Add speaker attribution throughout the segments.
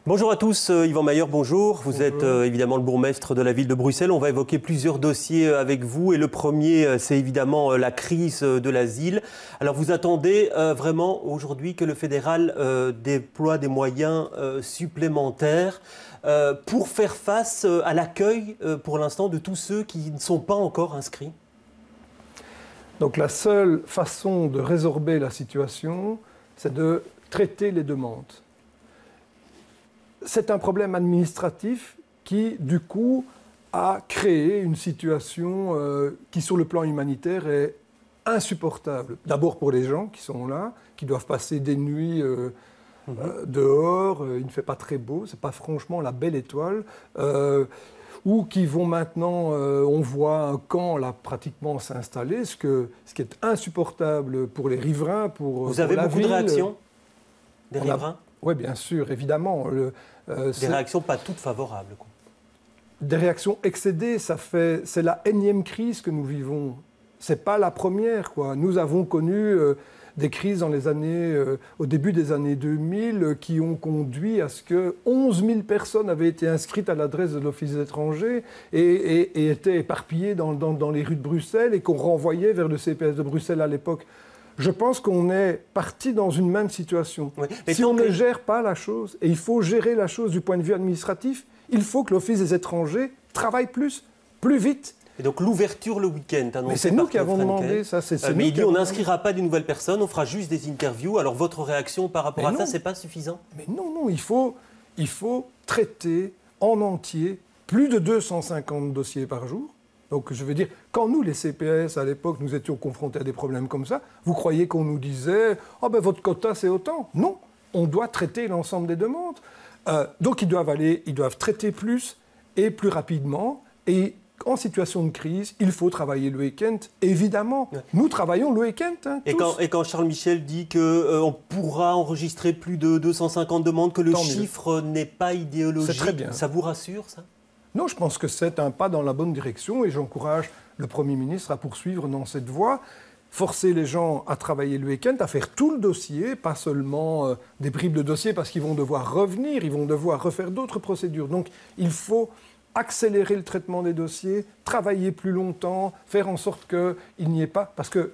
Speaker 1: Bonjour à tous, Yvan Mayer, bonjour. Vous êtes évidemment le bourgmestre de la ville de Bruxelles. On va évoquer plusieurs dossiers avec vous et le premier, c'est évidemment la crise de l'asile. Alors vous attendez vraiment aujourd'hui que le fédéral déploie des moyens supplémentaires pour faire face à l'accueil pour l'instant de tous ceux qui ne sont pas encore inscrits?
Speaker 2: Donc la seule façon de résorber la situation, c'est de traiter les demandes. C'est un problème administratif qui, du coup, a créé une situation qui, sur le plan humanitaire, est insupportable. D'abord pour les gens qui sont là, qui doivent passer des nuits dehors, il ne fait pas très beau, ce n'est pas franchement la belle étoile, ou qui vont maintenant, on voit un camp là pratiquement s'installer, ce qui est insupportable pour les riverains, pour
Speaker 1: Vous avez beaucoup de réactions des riverains?
Speaker 2: Oui, bien sûr, évidemment.
Speaker 1: Des réactions pas toutes favorables, quoi.
Speaker 2: Des réactions excédées, c'est la énième crise que nous vivons. Ce n'est pas la première, quoi. Nous avons connu des crises dans les années, au début des années 2000 qui ont conduit à ce que 11 000 personnes avaient été inscrites à l'adresse de l'Office des étrangers et étaient éparpillées dans les rues de Bruxelles et qu'on renvoyait vers le CPS de Bruxelles à l'époque. Je pense qu'on est parti dans une même situation. Oui. Si on ne gère pas la chose, et il faut gérer la chose du point de vue administratif, il faut que l'Office des étrangers travaille plus vite.
Speaker 1: Et donc l'ouverture le week-end annoncée.
Speaker 2: Mais c'est nous qui avons demandé ça.
Speaker 1: Mais il dit on n'inscrira pas de nouvelles personnes, on fera juste des interviews. Alors votre réaction par rapport à ça, c'est pas suffisant?
Speaker 2: Mais non, il faut traiter en entier plus de 250 dossiers par jour. Donc, je veux dire, quand nous, les CPS, à l'époque, nous étions confrontés à des problèmes comme ça, vous croyez qu'on nous disait « Oh, ben votre quota, c'est autant ». Non, on doit traiter l'ensemble des demandes. Donc, ils doivent traiter plus et plus rapidement. Et en situation de crise, il faut travailler le week-end, évidemment. Ouais. Nous travaillons le week-end, tous.
Speaker 1: Et quand Charles Michel dit qu'on pourra enregistrer plus de 250 demandes, que le chiffre n'est pas idéologique,
Speaker 2: très bien.
Speaker 1: Ça vous rassure, ça?
Speaker 2: Non, je pense que c'est un pas dans la bonne direction et j'encourage le Premier ministre à poursuivre dans cette voie. Forcer les gens à travailler le week-end, à faire tout le dossier, pas seulement des bribes de dossier parce qu'ils vont devoir revenir, ils vont devoir refaire d'autres procédures. Donc il faut accélérer le traitement des dossiers, travailler plus longtemps, faire en sorte qu'il n'y ait pas... Parce que,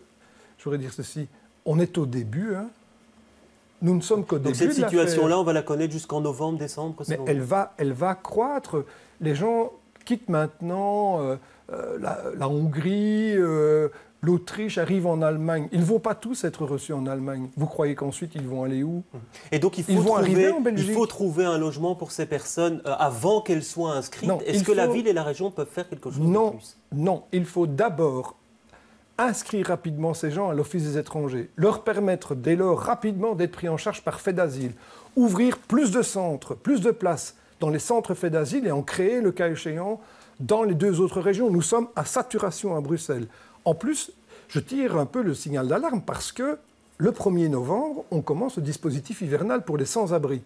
Speaker 2: je voudrais dire ceci, on est au début, hein. Nous ne sommes qu'au début de
Speaker 1: l'affaire. Donc cette situation-là, on va la connaître jusqu'en novembre, décembre?
Speaker 2: Mais elle va croître. Les gens quittent maintenant la Hongrie, l'Autriche, arrivent en Allemagne. Ils ne vont pas tous être reçus en Allemagne. Vous croyez qu'ensuite, ils vont aller où?
Speaker 1: Et donc, il faut trouver un logement pour ces personnes avant qu'elles soient inscrites. Est-ce que la ville et la région peuvent faire quelque chose de plus?
Speaker 2: Non, il faut d'abord inscrire rapidement ces gens à l'Office des étrangers, leur permettre dès lors rapidement d'être pris en charge par fait d'asile, ouvrir plus de centres, plus de places dans les centres faits d'asile et en créer, le cas échéant, dans les deux autres régions. Nous sommes à saturation à Bruxelles. En plus, je tire un peu le signal d'alarme parce que le 1er novembre, on commence le dispositif hivernal pour les sans-abri.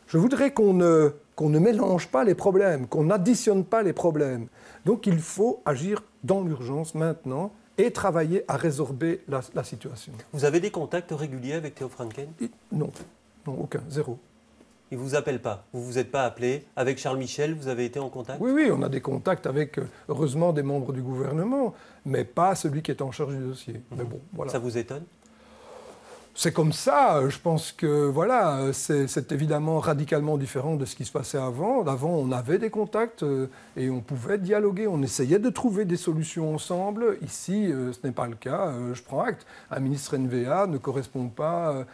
Speaker 2: Je voudrais qu'on ne mélange pas les problèmes, qu'on n'additionne pas les problèmes. Donc il faut agir dans l'urgence maintenant et travailler à résorber la situation.
Speaker 1: Vous avez des contacts réguliers avec Theo Franken?
Speaker 2: Non, aucun, zéro.
Speaker 1: Il ne vous appelle pas? Vous ne vous êtes pas appelé? Avec Charles Michel, vous avez été en contact?
Speaker 2: Oui, on a des contacts avec, heureusement, des membres du gouvernement, mais pas celui qui est en charge du dossier. Mais bon, voilà.
Speaker 1: Ça vous étonne?
Speaker 2: C'est comme ça. Je pense que voilà, c'est évidemment radicalement différent de ce qui se passait avant. Avant, on avait des contacts et on pouvait dialoguer. On essayait de trouver des solutions ensemble. Ici, ce n'est pas le cas. Je prends acte. Un ministre NVA ne correspond pas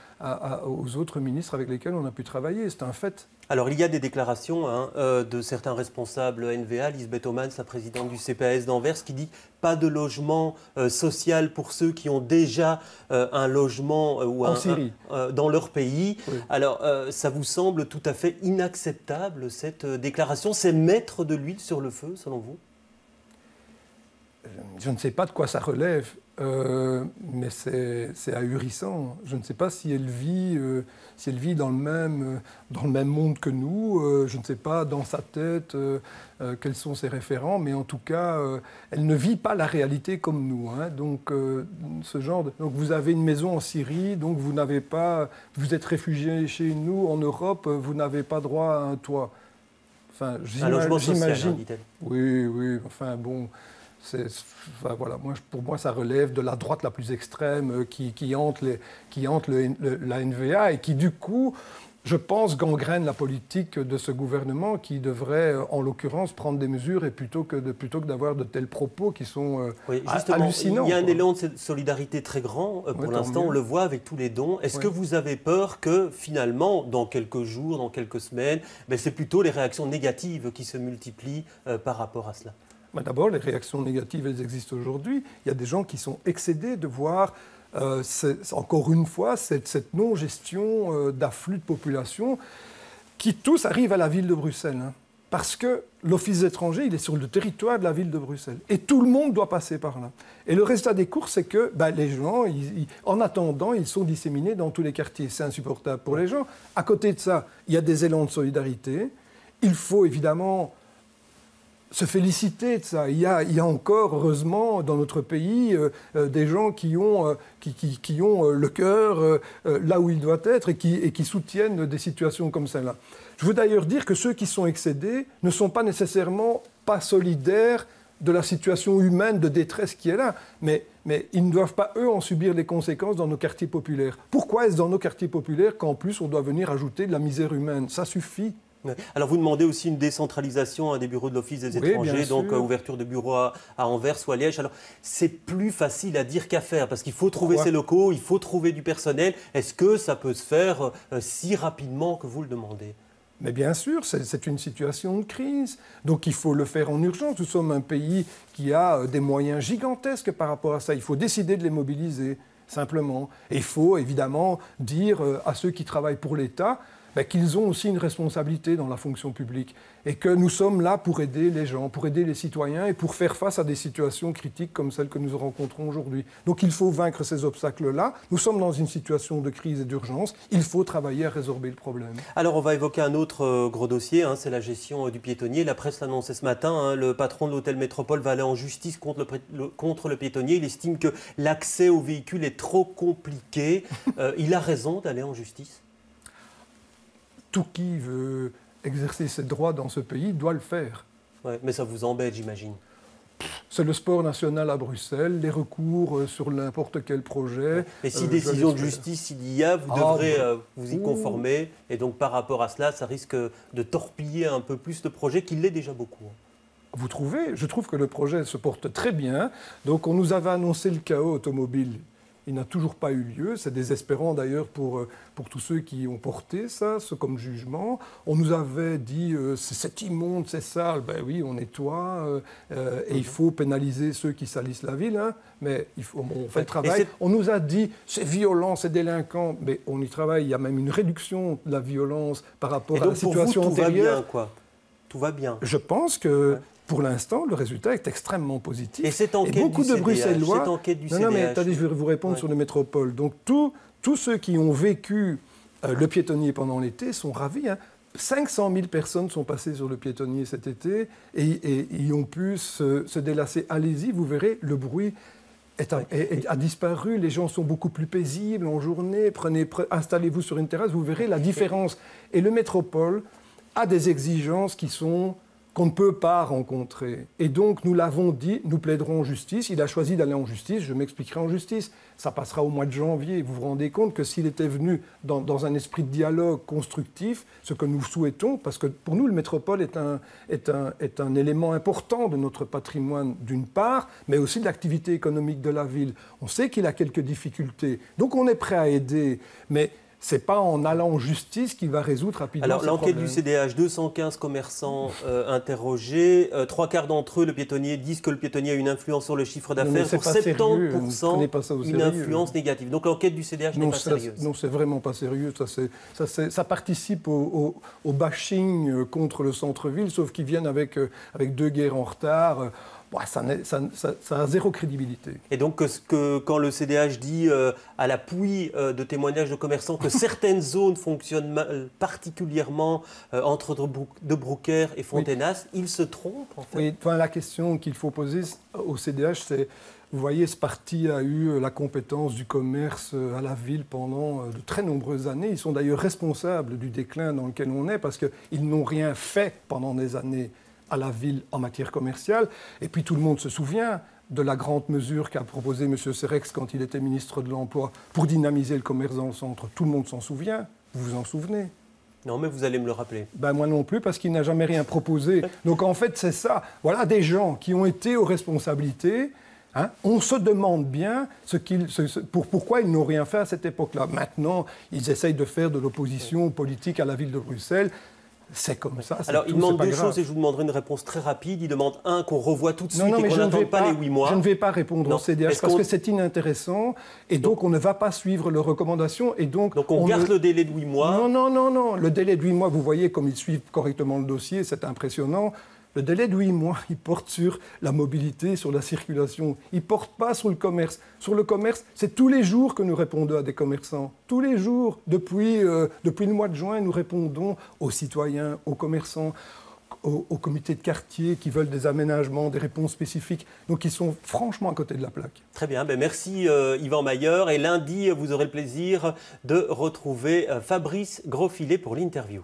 Speaker 2: aux autres ministres avec lesquels on a pu travailler. C'est un fait.
Speaker 1: Alors, il y a des déclarations de certains responsables NVA, Lisbeth Homans, la présidente du CPAS d'Anvers, qui dit pas de logement social pour ceux qui ont déjà un logement
Speaker 2: en Syrie.
Speaker 1: Dans leur pays.
Speaker 2: Oui.
Speaker 1: Alors, ça vous semble tout à fait inacceptable, cette déclaration? C'est mettre de l'huile sur le feu, selon vous?
Speaker 2: Je ne sais pas de quoi ça relève. mais c'est ahurissant. Je ne sais pas si elle vit dans le même monde que nous. Je ne sais pas dans sa tête quels sont ses référents, mais en tout cas, elle ne vit pas la réalité comme nous. Hein. Donc, donc vous avez une maison en Syrie, donc vous êtes réfugié chez nous en Europe, vous n'avez pas droit à un toit. Enfin, j'imagine. Oui, enfin bon. Voilà, pour moi, ça relève de la droite la plus extrême qui hante la NVA et qui, du coup, je pense, gangrène la politique de ce gouvernement qui devrait, en l'occurrence, prendre des mesures et plutôt que d'avoir de tels propos qui sont hallucinants.
Speaker 1: Il y a un élan de solidarité très grand. Pour l'instant, on le voit avec tous les dons. Est-ce que vous avez peur que, finalement, dans quelques jours, dans quelques semaines, c'est plutôt les réactions négatives qui se multiplient par rapport à cela ?
Speaker 2: D'abord, les réactions négatives, elles existent aujourd'hui. Il y a des gens qui sont excédés de voir, encore une fois, cette non-gestion d'afflux de population qui tous arrivent à la ville de Bruxelles. Hein, parce que l'Office des étrangers, il est sur le territoire de la ville de Bruxelles. Et tout le monde doit passer par là. Et le résultat des courses, c'est que les gens, en attendant, ils sont disséminés dans tous les quartiers. C'est insupportable pour les gens. À côté de ça, il y a des élans de solidarité. Il faut évidemment se féliciter de ça. Il y a encore, heureusement, dans notre pays, des gens qui ont le cœur là où il doit être et qui soutiennent des situations comme celle-là. Je veux d'ailleurs dire que ceux qui sont excédés ne sont pas nécessairement pas solidaires de la situation humaine de détresse qui est là, mais ils ne doivent pas, eux, en subir les conséquences dans nos quartiers populaires. Pourquoi est-ce dans nos quartiers populaires qu'en plus on doit venir ajouter de la misère humaine ? Ça suffit.
Speaker 1: Alors vous demandez aussi une décentralisation des bureaux de l'Office des étrangers, donc ouverture de bureaux à Anvers ou à Liège. Alors c'est plus facile à dire qu'à faire parce qu'il faut trouver ces locaux, il faut trouver du personnel. Est-ce que ça peut se faire si rapidement que vous le demandez ?
Speaker 2: Mais bien sûr, c'est une situation de crise. Donc il faut le faire en urgence. Nous sommes un pays qui a des moyens gigantesques par rapport à ça. Il faut décider de les mobiliser, simplement. Et il faut évidemment dire à ceux qui travaillent pour l'État qu'ils ont aussi une responsabilité dans la fonction publique et que nous sommes là pour aider les gens, pour aider les citoyens et pour faire face à des situations critiques comme celles que nous rencontrons aujourd'hui. Donc il faut vaincre ces obstacles-là. Nous sommes dans une situation de crise et d'urgence. Il faut travailler à résorber le problème.
Speaker 1: Alors on va évoquer un autre gros dossier, c'est la gestion du piétonnier. La presse l'annonçait ce matin, le patron de l'hôtel Métropole va aller en justice contre le piétonnier. Il estime que l'accès aux véhicules est trop compliqué. Il a raison d'aller en justice ?
Speaker 2: Tout qui veut exercer ses droits dans ce pays doit le faire.
Speaker 1: Ouais, mais ça vous embête, j'imagine.
Speaker 2: C'est le sport national à Bruxelles, les recours sur n'importe quel projet.
Speaker 1: Et si décision de justice il y a, vous devrez vous y conformer. Et donc par rapport à cela, ça risque de torpiller un peu plus le projet, qui l'est déjà beaucoup.
Speaker 2: Vous trouvez ? Je trouve que le projet se porte très bien. Donc on nous avait annoncé le chaos automobile. Il n'a toujours pas eu lieu. C'est désespérant d'ailleurs pour tous ceux qui ont porté ça comme jugement. On nous avait dit c'est immonde, c'est sale. Ben oui, on nettoie et il faut pénaliser ceux qui salissent la ville. Hein, mais on fait le travail. On nous a dit c'est violent, c'est délinquant. Mais on y travaille. Il y a même une réduction de la violence par rapport à la situation antérieure.
Speaker 1: Tout va bien, quoi. Tout va bien.
Speaker 2: Je pense que... Ouais. Pour l'instant, le résultat est extrêmement positif.
Speaker 1: Et cette enquête
Speaker 2: beaucoup
Speaker 1: du
Speaker 2: de
Speaker 1: CDH,
Speaker 2: Bruxellois...
Speaker 1: Cette enquête du CDH.
Speaker 2: Non, mais attendez, je vais vous répondre sur le Métropole. Donc, tous ceux qui ont vécu le piétonnier pendant l'été sont ravis. Hein. 500 000 personnes sont passées sur le piétonnier cet été et ils ont pu se délasser. Allez-y, vous verrez, le bruit a disparu. Les gens sont beaucoup plus paisibles en journée. Installez-vous sur une terrasse, vous verrez la différence. Et le Métropole a des exigences qu'on ne peut pas rencontrer. Et donc, nous l'avons dit, nous plaiderons en justice. Il a choisi d'aller en justice, je m'expliquerai en justice. Ça passera au mois de janvier. Vous vous rendez compte que s'il était venu dans un esprit de dialogue constructif, ce que nous souhaitons, parce que pour nous, le Métropole est un élément important de notre patrimoine, d'une part, mais aussi de l'activité économique de la ville. On sait qu'il a quelques difficultés. Donc, on est prêt à aider, mais... ce n'est pas en allant en justice qu'il va résoudre rapidement ce problème.
Speaker 1: Alors, l'enquête du CDH, 215 commerçants interrogés, 3/4 d'entre eux, le piétonnier, disent que le piétonnier a une influence sur le chiffre d'affaires. Pour 70%, une influence négative. Donc, l'enquête du CDH n'est pas sérieuse.
Speaker 2: Non, c'est vraiment pas sérieux. Ça participe au bashing contre le centre-ville, sauf qu'ils viennent avec 2 guerres en retard. ça a zéro crédibilité.
Speaker 1: Et donc, quand le CDH dit à l'appui de témoignages de commerçants que certaines zones fonctionnent particulièrement entre De Broeckere et Fontenas, il se trompe en fait.
Speaker 2: Oui, la question qu'il faut poser au CDH, c'est, vous voyez, ce parti a eu la compétence du commerce à la ville pendant de très nombreuses années. Ils sont d'ailleurs responsables du déclin dans lequel on est parce qu'ils n'ont rien fait pendant des années à la ville en matière commerciale. Et puis tout le monde se souvient de la grande mesure qu'a proposée M. Serex quand il était ministre de l'Emploi pour dynamiser le commerce dans le centre. Tout le monde s'en souvient. Vous vous en souvenez?
Speaker 1: Non, mais vous allez me le rappeler.
Speaker 2: Ben, moi non plus, parce qu'il n'a jamais rien proposé. Donc en fait, c'est ça. Voilà des gens qui ont été aux responsabilités. Hein, on se demande bien pourquoi ils n'ont rien fait à cette époque-là. Maintenant, ils essayent de faire de l'opposition politique à la ville de Bruxelles. C'est comme ça.
Speaker 1: Alors, il demande deux choses et je vous demanderai une réponse très rapide. Il demande, un, qu'on revoie tout de suite et qu'on n'attende pas les 8 mois.
Speaker 2: Je ne vais pas répondre au CDH parce que c'est inintéressant et donc on ne va pas suivre leurs recommandations. Et donc
Speaker 1: on garde le délai de 8 mois.
Speaker 2: Non. Le délai de 8 mois, vous voyez comme ils suivent correctement le dossier, c'est impressionnant. Le délai de 8 mois, il porte sur la mobilité, sur la circulation. Il ne porte pas sur le commerce. Sur le commerce, c'est tous les jours que nous répondons à des commerçants. Tous les jours. Depuis le mois de juin, nous répondons aux citoyens, aux commerçants, aux comités de quartier qui veulent des aménagements, des réponses spécifiques. Donc, ils sont franchement à côté de la plaque.
Speaker 1: Très bien. Merci Yvan Mayer. Et lundi, vous aurez le plaisir de retrouver Fabrice Grosfilet pour l'interview.